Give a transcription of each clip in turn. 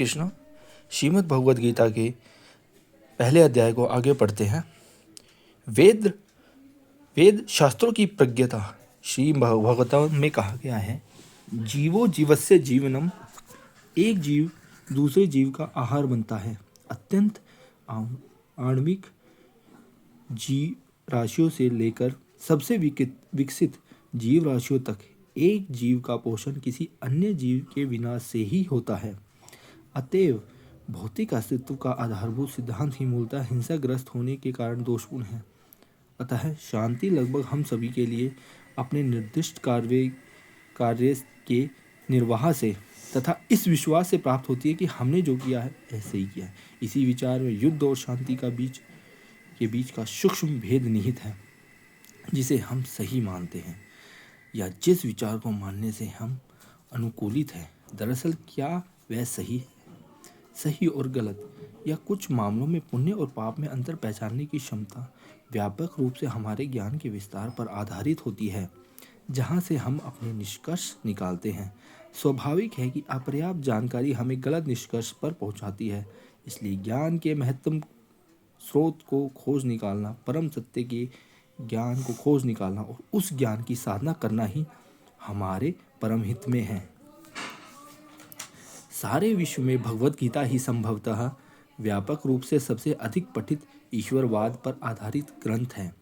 कृष्ण। श्रीमद् भगवद गीता के पहले अध्याय को आगे पढ़ते हैं। वेद शास्त्रों की प्रज्ञता श्री भगवतम में कहा गया है, जीवो जीवस्य जीवनम। एक जीव दूसरे जीव का आहार बनता है। अत्यंत आणविक जीव राशियों से लेकर सबसे विकसित जीव राशियों तक एक जीव का पोषण किसी अन्य जीव के विनाश से ही होता है। अतएव भौतिक अस्तित्व का आधारभूत सिद्धांत ही मूलतः हिंसाग्रस्त होने के कारण दोषपूर्ण है। अतः शांति लगभग हम सभी के लिए अपने निर्दिष्ट कार्य के निर्वाह से तथा इस विश्वास से प्राप्त होती है कि हमने जो किया है ऐसे ही किया है। इसी विचार में युद्ध और शांति के बीच का सूक्ष्म भेद निहित है, जिसे हम सही मानते हैं या जिस विचार को मानने से हम अनुकूलित हैं। दरअसल क्या वह सही है? सही और गलत या कुछ मामलों में पुण्य और पाप में अंतर पहचानने की क्षमता व्यापक रूप से हमारे ज्ञान के विस्तार पर आधारित होती है, जहाँ से हम अपने निष्कर्ष निकालते हैं। स्वाभाविक है कि अपर्याप्त जानकारी हमें गलत निष्कर्ष पर पहुँचाती है। इसलिए ज्ञान के महत्तम स्रोत को खोज निकालना, परम सत्य के ज्ञान को खोज निकालना और उस ज्ञान की साधना करना ही हमारे परम हित में है। सारे विश्व में भगवद गीता ही संभवतः व्यापक रूप से सबसे अधिक पठित ईश्वरवाद पर आधारित ग्रंथ है।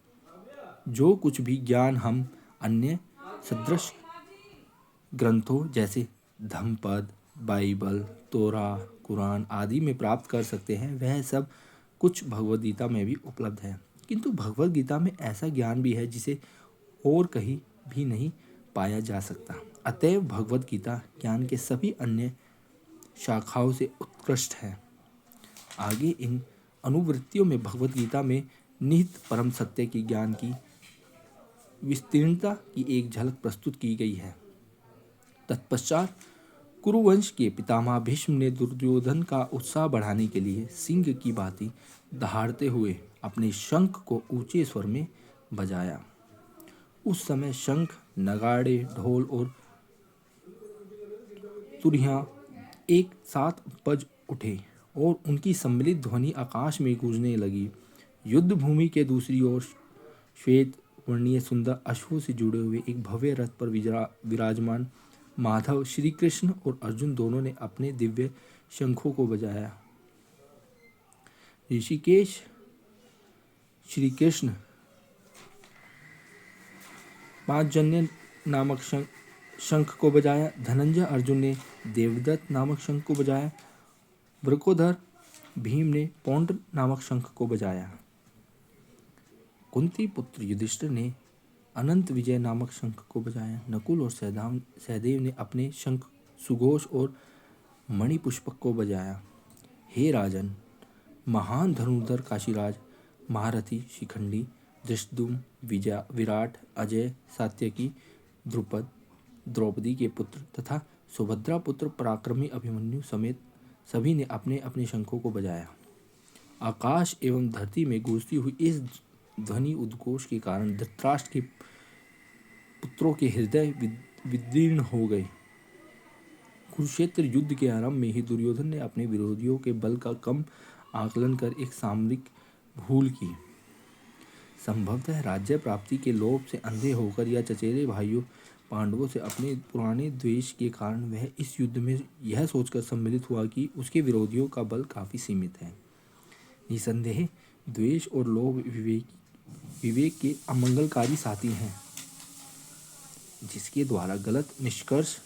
जो कुछ भी ज्ञान हम अन्य सदृश ग्रंथों जैसे धम्मपद, बाइबल, तोरा, कुरान आदि में प्राप्त कर सकते हैं, वह सब कुछ भगवद गीता में भी उपलब्ध है। किंतु भगवद गीता में ऐसा ज्ञान भी है जिसे और कहीं भी नहीं पाया जा सकता। अतएव भगवद गीता ज्ञान के सभी अन्य शाखाओं से उत्कृष्ट है। आगे इन अनुवृत्तियों में भगवद गीता में निहित परम सत्य की ज्ञान की विस्तीर्णता की एक झलक प्रस्तुत की गई है। तत्पश्चात कुरुवंश के पितामह भीष्म ने दुर्योधन का उत्साह बढ़ाने के लिए सिंह की भांति दहाड़ते हुए अपने शंख को ऊंचे स्वर में बजाया। उस समय शंख, नगाड़े, ढोल और तुरहियां एक साथ बज उठे और उनकी सम्मिलित ध्वनि आकाश में गूंजने लगी। युद्ध भूमि के दूसरी ओर श्वेत वर्णीय सुंदर अश्वों से जुड़े हुए एक भव्य रथ पर विराजमान माधव, श्री कृष्ण और अर्जुन दोनों ने अपने दिव्य शंखों को बजाया। ऋषिकेश श्री कृष्ण पांचजन्य नामक शंख को बजाया। धनंजय अर्जुन ने देवदत्त नामक शंख को बजाया। वृकोधर भीम ने पौंड्र नामक शंख को बजाया। कुंती पुत्र युधिष्ठिर ने अनंत विजय नामक शंख को बजाया। नकुल और सहदेव ने अपने शंख सुघोष और मणिपुष्पक को बजाया। हे राजन, महान धनुर्धर काशीराज, महारथी शिखंडी, धृष्टद्युम्न, विराट, अजय, सात्यकी, द्रुपद, द्रौपदी के पुत्र तथा सुभद्रा पुत्र पराक्रमी अभिमन्यु समेत सभी ने अपने अपने शंखों को बजाया। आकाश एवं धरती में गूंजती हुई इस ध्वनि उद्घोष के कारण धृतराष्ट्र के पुत्रों के हृदय विदीर्ण हो गए। कुरुक्षेत्र युद्ध के आरंभ में ही दुर्योधन ने अपने विरोधियों के बल का कम आकलन कर एक सामरिक भूल की। संभवतः राज्य प्राप्ति के लोभ से अंधे होकर या चचेरे भाइयों पांडवों से अपने पुराने द्वेष के कारण वह इस युद्ध में यह सोचकर सम्मिलित हुआ कि उसके विरोधियों का बल काफी सीमित है। निसंदेह द्वेष और लोभ विवेक के अमंगलकारी साथी हैं, जिसके द्वारा गलत निष्कर्ष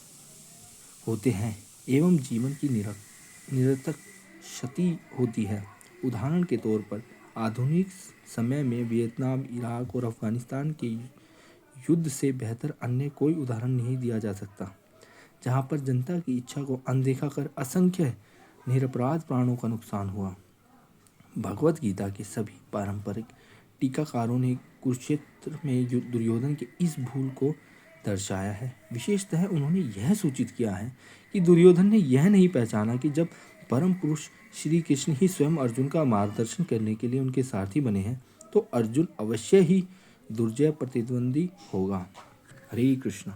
होते हैं एवं जीवन की निरर्थक क्षति होती है। उदाहरण के तौर पर आधुनिक समय में वियतनाम, इराक और अफगानिस्तान के युद्ध से बेहतर अन्य कोई उदाहरण नहीं दिया जा सकता, जहां पर जनता की इच्छा को अनदेखा कर असंख्य निरपराध प्राणों का नुकसान हुआ। भगवद गीता के सभी पारंपरिक टीकाकारों ने कुरुक्षेत्र में दुर्योधन के इस भूल को दर्शाया है। विशेषतः उन्होंने यह सूचित किया है कि दुर्योधन ने यह नहीं पहचाना कि जब परम पुरुष श्री कृष्ण ही स्वयं अर्जुन का मार्गदर्शन करने के लिए उनके सारथी बने हैं, तो अर्जुन अवश्य ही दुर्जय प्रतिद्वंदी होगा। हरे कृष्ण।